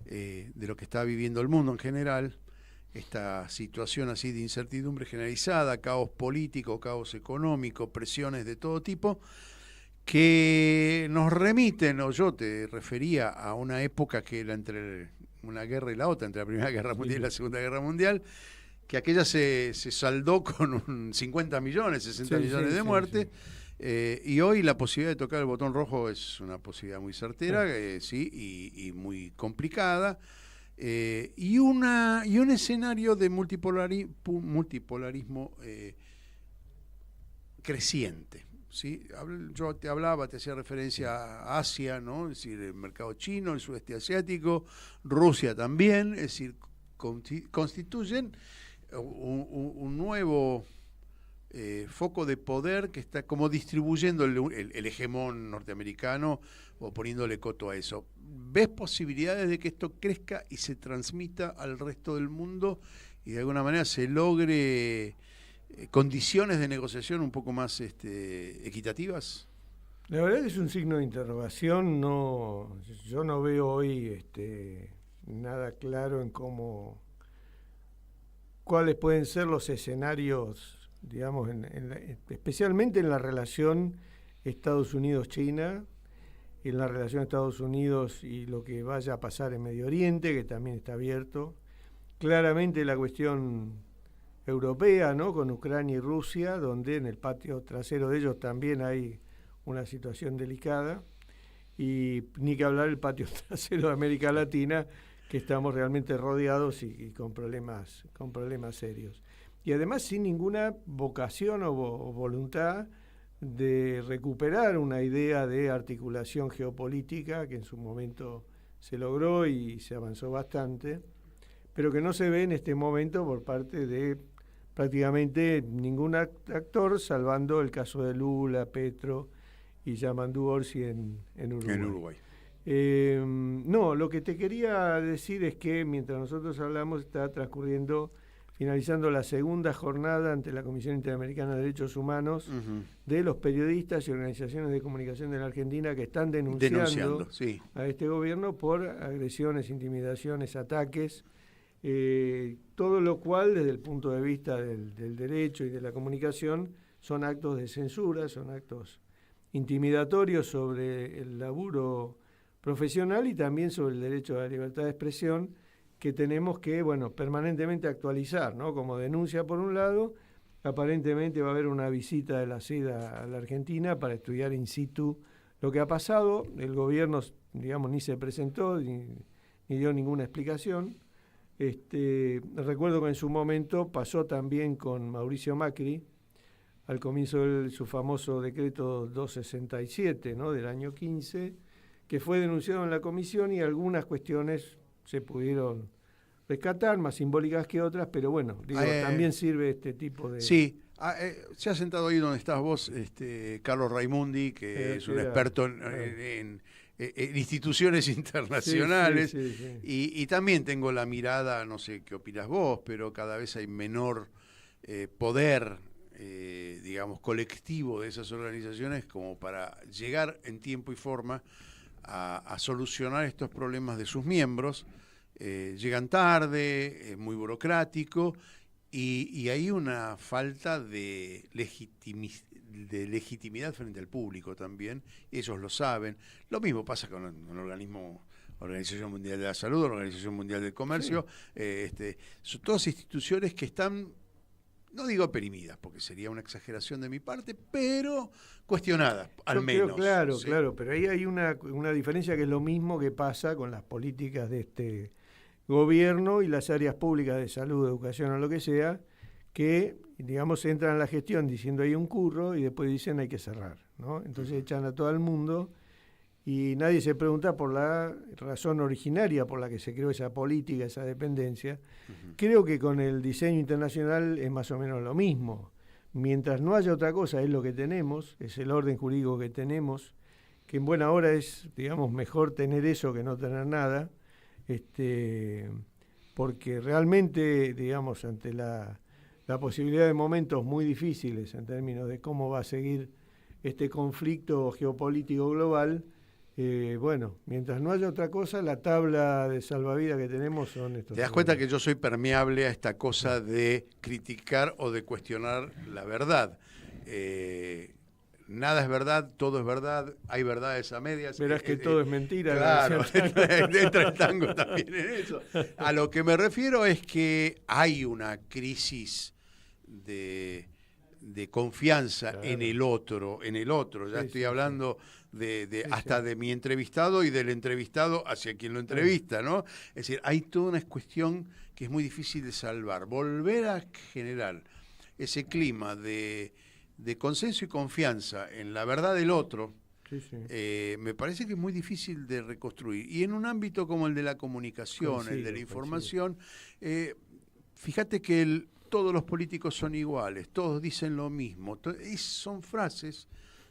de lo que está viviendo el mundo en general, esta situación así de incertidumbre generalizada, caos político, caos económico, presiones de todo tipo, que nos remiten, o yo te refería a una época que era entre una guerra y la otra, entre la Primera Guerra Mundial y la Segunda Guerra Mundial, que aquella se saldó con 50 millones, 60 millones de muertes. Y hoy la posibilidad de tocar el botón rojo es una posibilidad muy certera, y muy complicada, y un escenario de multipolarismo creciente, ¿sí? Yo te hacía referencia a Asia, ¿no? Es decir, el mercado chino, el sudeste asiático, Rusia también, es decir, constituyen un nuevo foco de poder que está como distribuyendo el hegemón norteamericano o poniéndole coto a eso. ¿Ves posibilidades de que esto crezca y se transmita al resto del mundo y de alguna manera se logre condiciones de negociación un poco más equitativas? La verdad que es un signo de interrogación. Yo no veo hoy nada claro en cuáles pueden ser los escenarios, digamos, especialmente en la relación Estados Unidos-China, en la relación Estados Unidos y lo que vaya a pasar en Medio Oriente, que también está abierto. Claramente la cuestión europea, ¿no? Con Ucrania y Rusia, donde en el patio trasero de ellos también hay una situación delicada. Y ni que hablar del patio trasero de América Latina, que estamos realmente rodeados y con problemas serios. Y además sin ninguna vocación o voluntad de recuperar una idea de articulación geopolítica que en su momento se logró y se avanzó bastante, pero que no se ve en este momento por parte de prácticamente ningún actor, salvando el caso de Lula, Petro y Yamandu Orsi en Uruguay. En Uruguay. No, lo que te quería decir es que mientras nosotros hablamos está finalizando la segunda jornada ante la Comisión Interamericana de Derechos Humanos de los periodistas y organizaciones de comunicación de la Argentina que están denunciando sí, a este gobierno por agresiones, intimidaciones, ataques, todo lo cual desde el punto de vista del derecho y de la comunicación son actos de censura, son actos intimidatorios sobre el laburo profesional y también sobre el derecho a la libertad de expresión que tenemos que, permanentemente actualizar, ¿no? Como denuncia por un lado, aparentemente va a haber una visita de la SEDA a la Argentina para estudiar in situ lo que ha pasado. El gobierno, digamos, ni se presentó ni dio ninguna explicación. Recuerdo que en su momento pasó también con Mauricio Macri, al comienzo de su famoso decreto 267, ¿no? Del año 15, que fue denunciado en la comisión y algunas cuestiones se pudieron rescatar, más simbólicas que otras, pero también sirve este tipo de... Sí, se ha sentado ahí donde estás vos, Carlos Raimundi, que es un experto en instituciones internacionales, sí. Y también tengo la mirada, no sé qué opinas vos, pero cada vez hay menor poder, digamos, colectivo de esas organizaciones como para llegar en tiempo y forma a solucionar estos problemas de sus miembros. Llegan tarde, es muy burocrático y hay una falta de legitimidad frente al público también, ellos lo saben. Lo mismo pasa con el Organización Mundial de la Salud, Organización Mundial del Comercio, son todas instituciones que están, no digo oprimidas, porque sería una exageración de mi parte, pero cuestionadas, al menos. Claro, pero ahí hay una diferencia que es lo mismo que pasa con las políticas de este gobierno y las áreas públicas de salud, educación o lo que sea, que, digamos, entran en la gestión diciendo hay un curro y después dicen hay que cerrar, ¿no? Entonces echan a todo el mundo y nadie se pregunta por la razón originaria por la que se creó esa política, esa dependencia. Creo que con el diseño internacional es más o menos lo mismo. Mientras no haya otra cosa, es lo que tenemos, es el orden jurídico que tenemos, que en buena hora es, digamos, mejor tener eso que no tener nada, porque realmente, digamos, ante la posibilidad de momentos muy difíciles en términos de cómo va a seguir este conflicto geopolítico global, mientras no haya otra cosa, la tabla de salvavidas que tenemos son estos. ¿Te das cuenta que yo soy permeable a esta cosa de criticar o de cuestionar la verdad? Nada es verdad, todo es verdad, hay verdades a medias. Verás que todo es mentira. Claro, entra el tango también en eso. A lo que me refiero es que hay una crisis de confianza en el otro. Ya estoy hablando hasta de mi entrevistado y del entrevistado hacia quien lo entrevista, ¿no? Es decir, hay toda una cuestión que es muy difícil de salvar. Volver a generar ese clima de consenso y confianza en la verdad del otro, me parece que es muy difícil de reconstruir. Y en un ámbito como el de la comunicación, el de la información, fíjate que todos los políticos son iguales, todos dicen lo mismo. Son frases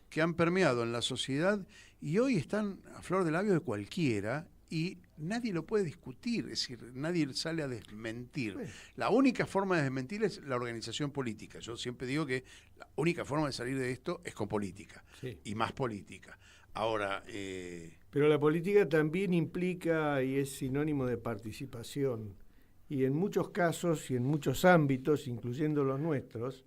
que han permeado en la sociedad y hoy están a flor de labio de cualquiera y nadie lo puede discutir, es decir, nadie sale a desmentir. La única forma de desmentir es la organización política. Yo siempre digo que la única forma de salir de esto es con política, y más política. Ahora... Pero la política también implica y es sinónimo de participación. Y en muchos casos y en muchos ámbitos, incluyendo los nuestros,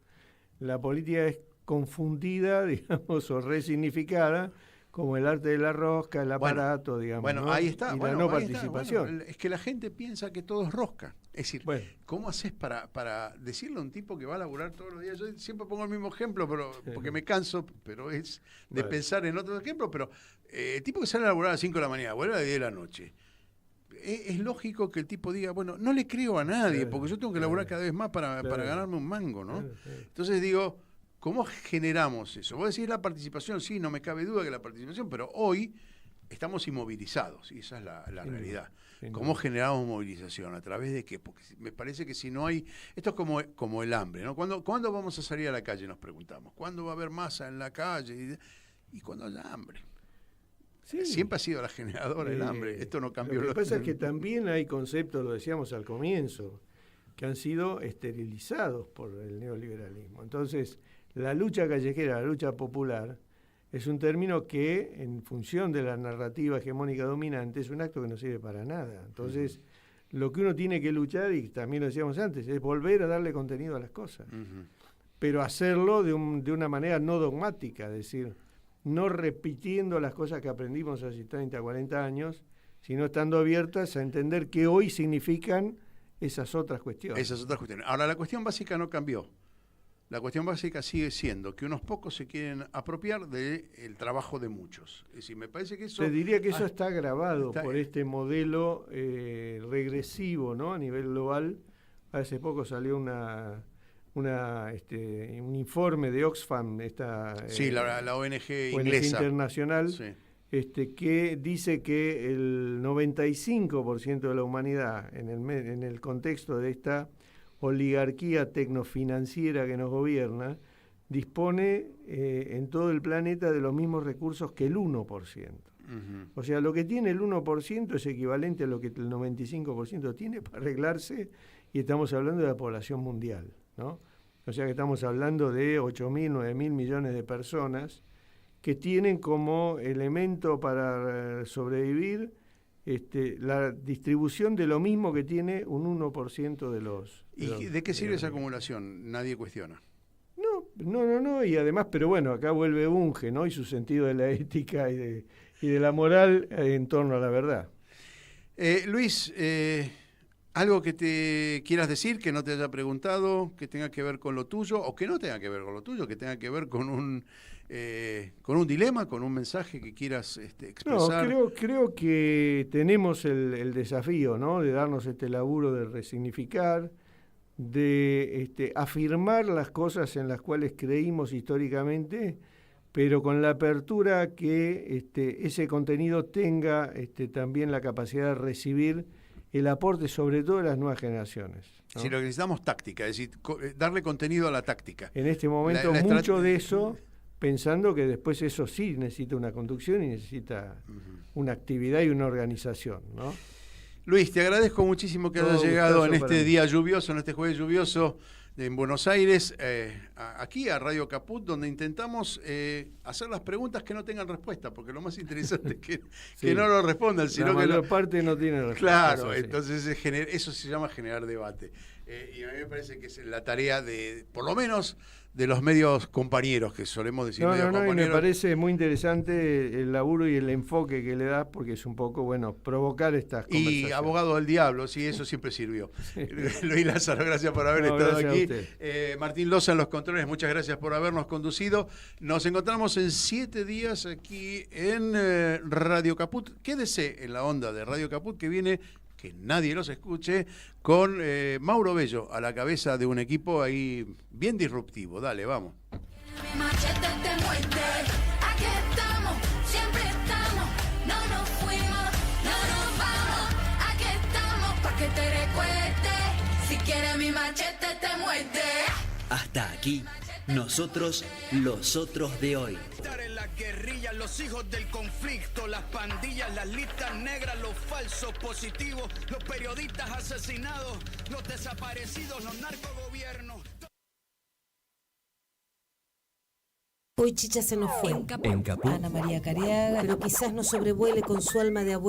la política es confundida, digamos, o resignificada como el arte de la rosca, el aparato, digamos. Bueno, ¿no? ahí está. Y la no participación. Es que la gente piensa que todo es rosca. Es decir, ¿cómo haces para decirle a un tipo que va a laburar todos los días? Yo siempre pongo el mismo ejemplo, pero porque me canso, pero es de pensar en otro ejemplo, pero el tipo que sale a laburar a las 5 de la mañana, vuelve a las 10 de la noche. Es lógico que el tipo diga, bueno, no le creo a nadie, porque yo tengo que laburar cada vez más para ganarme un mango, ¿no? Entonces digo, ¿cómo generamos eso? Vos decís la participación, sí, no me cabe duda que la participación, pero hoy estamos inmovilizados, y esa es la realidad. Sin ¿Cómo duda. generamos movilización? ¿A través de qué? Porque me parece que si no hay... Esto es como el hambre, ¿no? ¿Cuándo vamos a salir a la calle? Nos preguntamos. ¿Cuándo va a haber masa en la calle? Y cuando haya hambre. Sí. Siempre ha sido la generadora el hambre. Esto no cambió. Lo que pasa es que también hay conceptos, lo decíamos al comienzo, que han sido esterilizados por el neoliberalismo. Entonces, la lucha callejera, la lucha popular, es un término que, en función de la narrativa hegemónica dominante, es un acto que no sirve para nada. Entonces, lo que uno tiene que luchar, y también lo decíamos antes, es volver a darle contenido a las cosas. Pero hacerlo de una manera no dogmática, es decir, no repitiendo las cosas que aprendimos hace 30, 40 años, sino estando abiertas a entender qué hoy significan esas otras cuestiones. Esas otras cuestiones. Ahora, la cuestión básica no cambió. La cuestión básica sigue siendo que unos pocos se quieren apropiar del trabajo de muchos. Es decir, me parece que eso... Te diría que eso está agravado por este modelo regresivo, ¿no? A nivel global. Hace poco salió un informe de Oxfam, la ONG ONG inglesa internacional, sí. Que dice que el 95% de la humanidad, en el contexto de esta oligarquía tecnofinanciera que nos gobierna, dispone en todo el planeta de los mismos recursos que el 1%. O sea, lo que tiene el 1% es equivalente a lo que el 95% tiene para arreglarse, y estamos hablando de la población mundial, ¿no? O sea que estamos hablando de 8.000, 9.000 millones de personas que tienen como elemento para sobrevivir la distribución de lo mismo que tiene un 1% de los... ¿Y de qué sirve esa acumulación? Nadie cuestiona. No, y además, pero bueno, acá vuelve Bunge, ¿no? Y su sentido de la ética y de la moral en torno a la verdad. Luis, algo que te quieras decir, que no te haya preguntado, que tenga que ver con lo tuyo, o que no tenga que ver con lo tuyo, que tenga que ver con un dilema, con un mensaje que quieras expresar. No, creo que tenemos el desafío, ¿no? De darnos este laburo de resignificar, de afirmar las cosas en las cuales creímos históricamente, pero con la apertura que ese contenido tenga también la capacidad de recibir el aporte, sobre todo de las nuevas generaciones, ¿no? Si lo que necesitamos táctica, es decir, darle contenido a la táctica. En este momento mucho de eso, pensando que después eso sí necesita una conducción y necesita una actividad y una organización, ¿no? Luis, te agradezco muchísimo que hayas llegado en este día lluvioso, en este jueves lluvioso en Buenos Aires, aquí a Radio Caput, donde intentamos hacer las preguntas que no tengan respuesta, porque lo más interesante es que no lo respondan, sino la que mayor parte no tiene respuesta. Claro, entonces eso se llama generar debate. Y a mí me parece que es la tarea de, por lo menos, de los medios compañeros, que solemos decir y me parece muy interesante el laburo y el enfoque que le das, porque es un poco, provocar estas conversaciones. Y abogado del diablo, sí, eso siempre sirvió. Luis Lázaro, gracias por haber estado aquí. Martín Loza en los controles, muchas gracias por habernos conducido. Nos encontramos en 7 días aquí en Radio Caput. Quédese en la onda de Radio Caput, que viene, que nadie los escuche, con Mauro Bello a la cabeza de un equipo ahí bien disruptivo. Dale, vamos. Mi machete te muerde, aquí estamos, siempre estamos, no nos fuimos, no nos vamos, aquí estamos pa' que te recuerde, si quieres mi machete te muerde. Hasta aquí, nosotros, los otros de hoy. Estar en la guerrilla, los hijos del conflicto, las pandillas, las listas negras, los falsos positivos, los periodistas asesinados, los desaparecidos, los narcogobiernos. Hoy Chicha se nos fue. En Caput. Ana María Cariaga, pero quizás nos sobrevuele con su alma de abuela.